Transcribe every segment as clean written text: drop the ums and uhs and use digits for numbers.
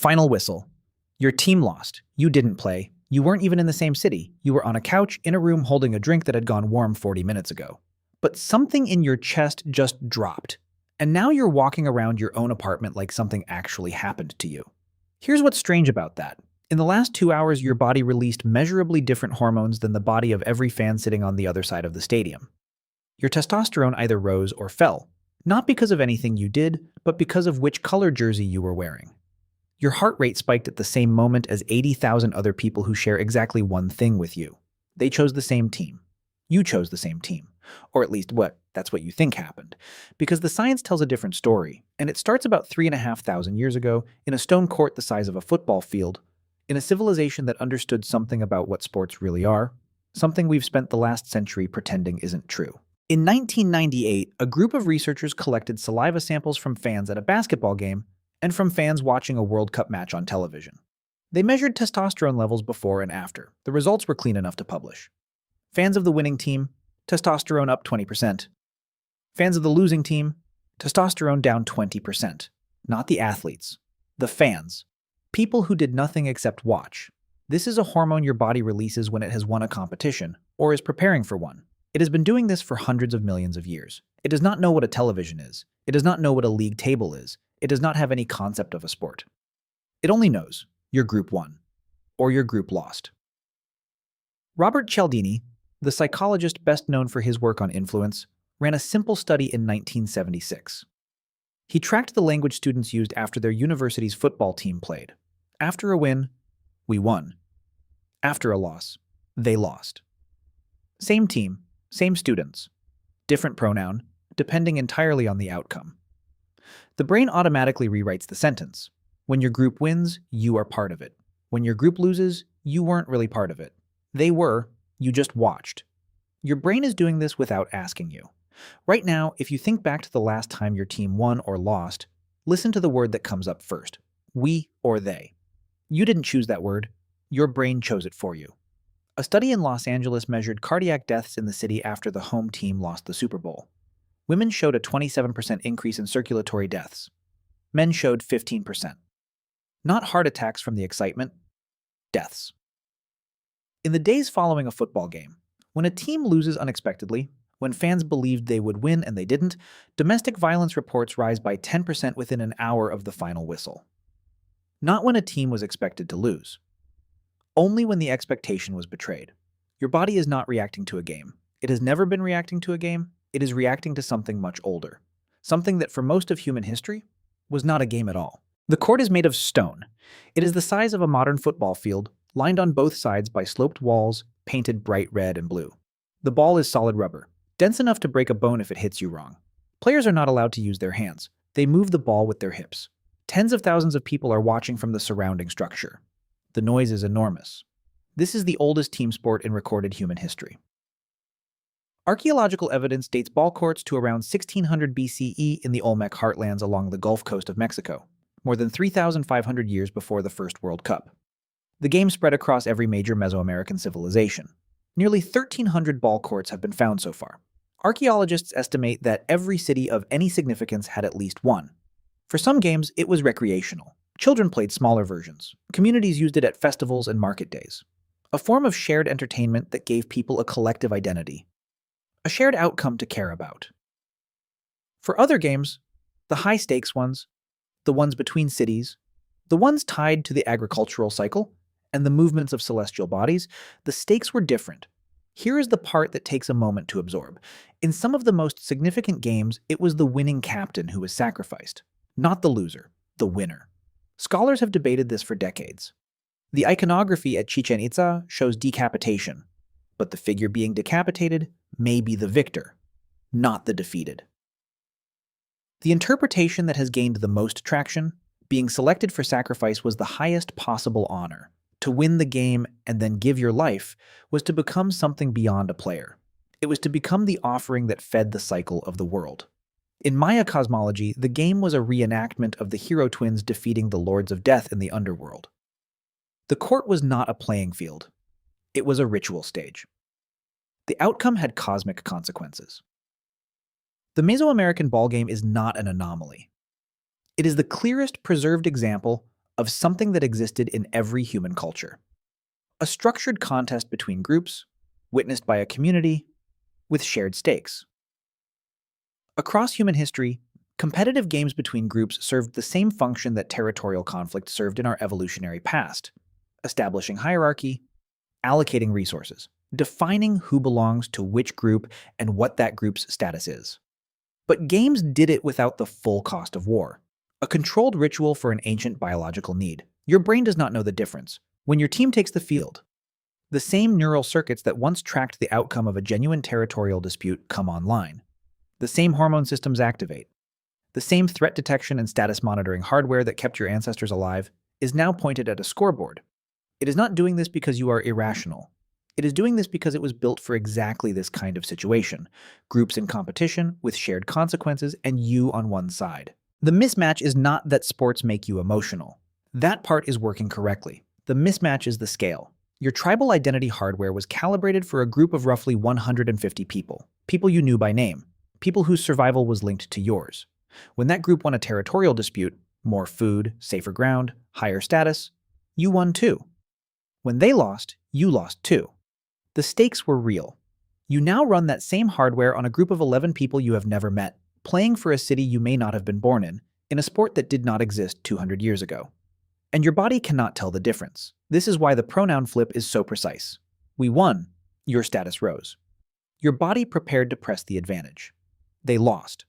Final whistle. Your team lost. You didn't play. You weren't even in the same city. You were on a couch in a room holding a drink that had gone warm 40 minutes ago. But something in your chest just dropped. And now you're walking around your own apartment like something actually happened to you. Here's what's strange about that. In the last 2 hours, your body released measurably different hormones than the body of every fan sitting on the other side of the stadium. Your testosterone either rose or fell, not because of anything you did, but because of which color jersey you were wearing. Your heart rate spiked at the same moment as 80,000 other people who share exactly one thing with you. They chose the same team. You chose the same team. Or at least that's what you think happened. Because the science tells a different story, and it starts about 3,500 years ago in a stone court the size of a football field, in a civilization that understood something about what sports really are, something we've spent the last century pretending isn't true. In 1998, a group of researchers collected saliva samples from fans at a basketball game and from fans watching a World Cup match on television. They measured testosterone levels before and after. The results were clean enough to publish. Fans of the winning team, testosterone up 20%. Fans of the losing team, testosterone down 20%. Not the athletes, the fans. People who did nothing except watch. This is a hormone your body releases when it has won a competition, or is preparing for one. It has been doing this for hundreds of millions of years. It does not know what a television is. It does not know what a league table is. It does not have any concept of a sport. It only knows your group won, or your group lost. Robert Cialdini, the psychologist best known for his work on influence, ran a simple study in 1976. He tracked the language students used after their university's football team played. After a win, we won. After a loss, they lost. Same team, same students. Different pronoun, depending entirely on the outcome. The brain automatically rewrites the sentence. When your group wins, you are part of it. When your group loses, you weren't really part of it. They were, you just watched. Your brain is doing this without asking you. Right now, if you think back to the last time your team won or lost, listen to the word that comes up first. We or they. You didn't choose that word. Your brain chose it for you. A study in Los Angeles measured cardiac deaths in the city after the home team lost the Super Bowl. Women showed a 27% increase in circulatory deaths. Men showed 15%. Not heart attacks from the excitement, deaths. In the days following a football game, when a team loses unexpectedly, when fans believed they would win and they didn't, domestic violence reports rise by 10% within an hour of the final whistle. Not when a team was expected to lose. Only when the expectation was betrayed. Your body is not reacting to a game. It has never been reacting to a game. It is reacting to something much older. Something that for most of human history was not a game at all. The court is made of stone. It is the size of a modern football field, lined on both sides by sloped walls, painted bright red and blue. The ball is solid rubber, dense enough to break a bone if it hits you wrong. Players are not allowed to use their hands. They move the ball with their hips. Tens of thousands of people are watching from the surrounding structure. The noise is enormous. This is the oldest team sport in recorded human history. Archaeological evidence dates ball courts to around 1600 BCE in the Olmec heartlands along the Gulf Coast of Mexico, more than 3,500 years before the First World Cup. The game spread across every major Mesoamerican civilization. Nearly 1,300 ball courts have been found so far. Archaeologists estimate that every city of any significance had at least one. For some games, it was recreational. Children played smaller versions. Communities used it at festivals and market days. A form of shared entertainment that gave people a collective identity. A shared outcome to care about. For other games, the high-stakes ones, the ones between cities, the ones tied to the agricultural cycle, and the movements of celestial bodies, the stakes were different. Here is the part that takes a moment to absorb. In some of the most significant games, it was the winning captain who was sacrificed, not the loser, the winner. Scholars have debated this for decades. The iconography at Chichen Itza shows decapitation, but the figure being decapitated may be the victor, not the defeated. The interpretation that has gained the most traction, being selected for sacrifice was the highest possible honor. To win the game and then give your life was to become something beyond a player. It was to become the offering that fed the cycle of the world. In Maya cosmology, the game was a reenactment of the hero twins defeating the lords of death in the underworld. The court was not a playing field. It was a ritual stage. The outcome had cosmic consequences. The Mesoamerican ballgame is not an anomaly. It is the clearest preserved example of something that existed in every human culture. A structured contest between groups, witnessed by a community, with shared stakes. Across human history, competitive games between groups served the same function that territorial conflict served in our evolutionary past: establishing hierarchy, allocating resources, defining who belongs to which group and what that group's status is. But games did it without the full cost of war. A controlled ritual for an ancient biological need. Your brain does not know the difference. When your team takes the field, the same neural circuits that once tracked the outcome of a genuine territorial dispute come online. The same hormone systems activate. The same threat detection and status monitoring hardware that kept your ancestors alive is now pointed at a scoreboard. It is not doing this because you are irrational. It is doing this because it was built for exactly this kind of situation: groups in competition with shared consequences and you on one side. The mismatch is not that sports make you emotional. That part is working correctly. The mismatch is the scale. Your tribal identity hardware was calibrated for a group of roughly 150 people, people you knew by name, people whose survival was linked to yours. When that group won a territorial dispute, more food, safer ground, higher status, you won too. When they lost, you lost too. The stakes were real. You now run that same hardware on a group of 11 people you have never met, playing for a city you may not have been born in a sport that did not exist 200 years ago. And your body cannot tell the difference. This is why the pronoun flip is so precise. We won. Your status rose. Your body prepared to press the advantage. They lost.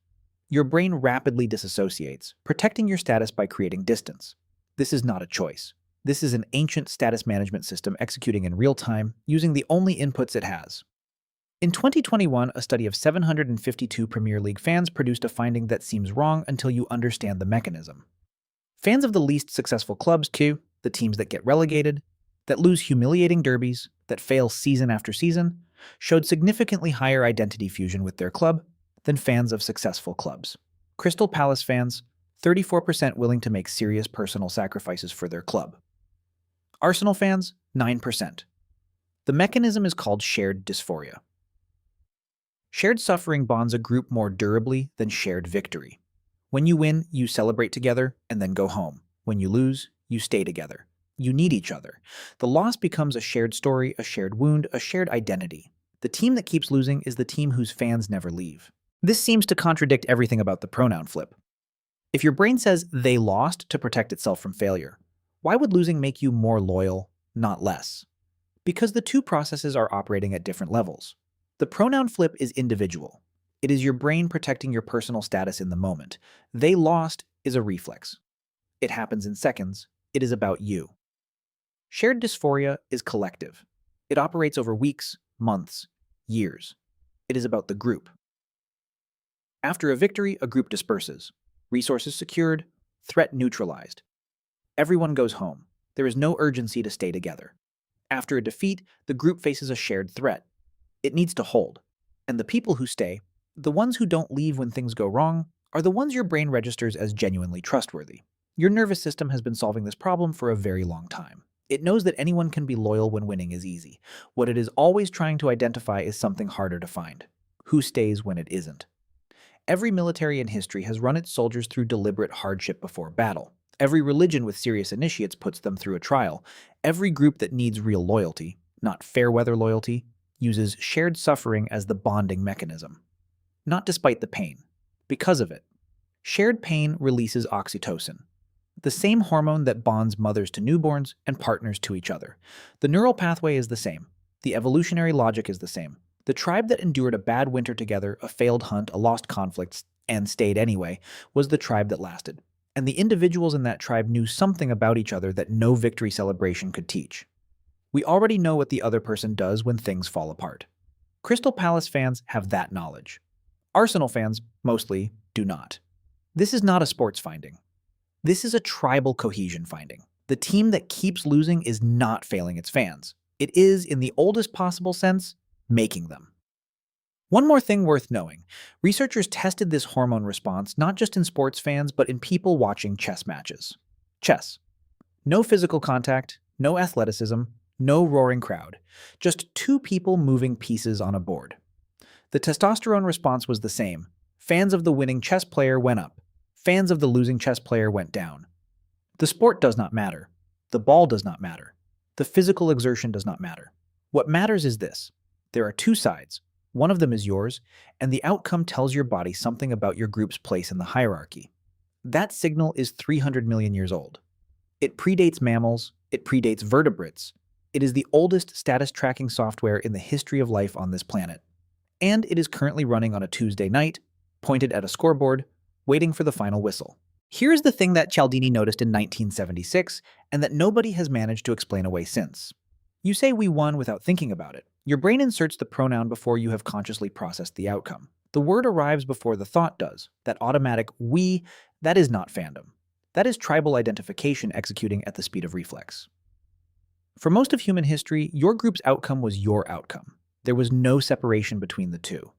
Your brain rapidly disassociates, protecting your status by creating distance. This is not a choice. This is an ancient status management system executing in real time, using the only inputs it has. In 2021, a study of 752 Premier League fans produced a finding that seems wrong until you understand the mechanism. Fans of the least successful clubs, too, the teams that get relegated, that lose humiliating derbies, that fail season after season, showed significantly higher identity fusion with their club than fans of successful clubs. Crystal Palace fans, 34% willing to make serious personal sacrifices for their club. Arsenal fans, 9%. The mechanism is called shared dysphoria. Shared suffering bonds a group more durably than shared victory. When you win, you celebrate together and then go home. When you lose, you stay together. You need each other. The loss becomes a shared story, a shared wound, a shared identity. The team that keeps losing is the team whose fans never leave. This seems to contradict everything about the pronoun flip. If your brain says they lost to protect itself from failure, why would losing make you more loyal, not less? Because the two processes are operating at different levels. The pronoun flip is individual. It is your brain protecting your personal status in the moment. They lost is a reflex. It happens in seconds. It is about you. Shared dysphoria is collective. It operates over weeks, months, years. It is about the group. After a victory, a group disperses. Resources secured, threat neutralized. Everyone goes home. There is no urgency to stay together. After a defeat, the group faces a shared threat. It needs to hold. And the people who stay, the ones who don't leave when things go wrong, are the ones your brain registers as genuinely trustworthy. Your nervous system has been solving this problem for a very long time. It knows that anyone can be loyal when winning is easy. What it is always trying to identify is something harder to find: who stays when it isn't. Every military in history has run its soldiers through deliberate hardship before battle. Every religion with serious initiates puts them through a trial. Every group that needs real loyalty, not fair-weather loyalty, uses shared suffering as the bonding mechanism. Not despite the pain, because of it. Shared pain releases oxytocin, the same hormone that bonds mothers to newborns and partners to each other. The neural pathway is the same. The evolutionary logic is the same. The tribe that endured a bad winter together, a failed hunt, a lost conflict, and stayed anyway, was the tribe that lasted. And the individuals in that tribe knew something about each other that no victory celebration could teach. We already know what the other person does when things fall apart. Crystal Palace fans have that knowledge. Arsenal fans, mostly, do not. This is not a sports finding. This is a tribal cohesion finding. The team that keeps losing is not failing its fans. It is, in the oldest possible sense, making them. One more thing worth knowing. Researchers tested this hormone response not just in sports fans, but in people watching chess matches. Chess. No physical contact, no athleticism, no roaring crowd. Just two people moving pieces on a board. The testosterone response was the same. Fans of the winning chess player went up. Fans of the losing chess player went down. The sport does not matter. The ball does not matter. The physical exertion does not matter. What matters is this. There are two sides. One of them is yours, and the outcome tells your body something about your group's place in the hierarchy. That signal is 300 million years old. It predates mammals, it predates vertebrates. It is the oldest status tracking software in the history of life on this planet. And it is currently running on a Tuesday night, pointed at a scoreboard, waiting for the final whistle. Here's the thing that Cialdini noticed in 1976 and that nobody has managed to explain away since. You say we won without thinking about it. Your brain inserts the pronoun before you have consciously processed the outcome. The word arrives before the thought does. That automatic we, that is not fandom. That is tribal identification executing at the speed of reflex. For most of human history, your group's outcome was your outcome. There was no separation between the two.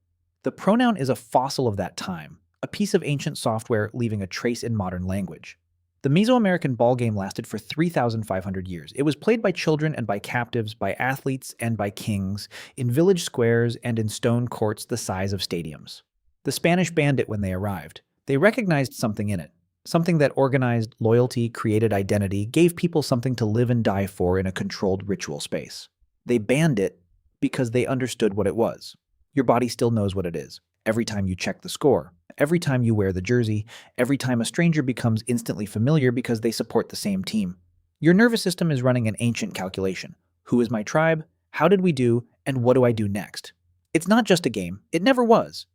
The pronoun is a fossil of that time, a piece of ancient software leaving a trace in modern language. The Mesoamerican ball game lasted for 3,500 years. It was played by children and by captives, by athletes and by kings, in village squares and in stone courts the size of stadiums. The Spanish banned it when they arrived. They recognized something in it, something that organized loyalty, created identity, gave people something to live and die for in a controlled ritual space. They banned it because they understood what it was. Your body still knows what it is. Every time you check the score, every time you wear the jersey, every time a stranger becomes instantly familiar because they support the same team. Your nervous system is running an ancient calculation. Who is my tribe? How did we do? And what do I do next? It's not just a game. It never was.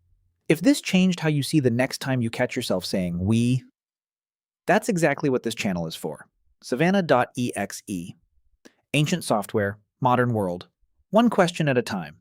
If this changed how you see the next time you catch yourself saying we, that's exactly what this channel is for. Savannah.exe. Ancient software, modern world. One question at a time.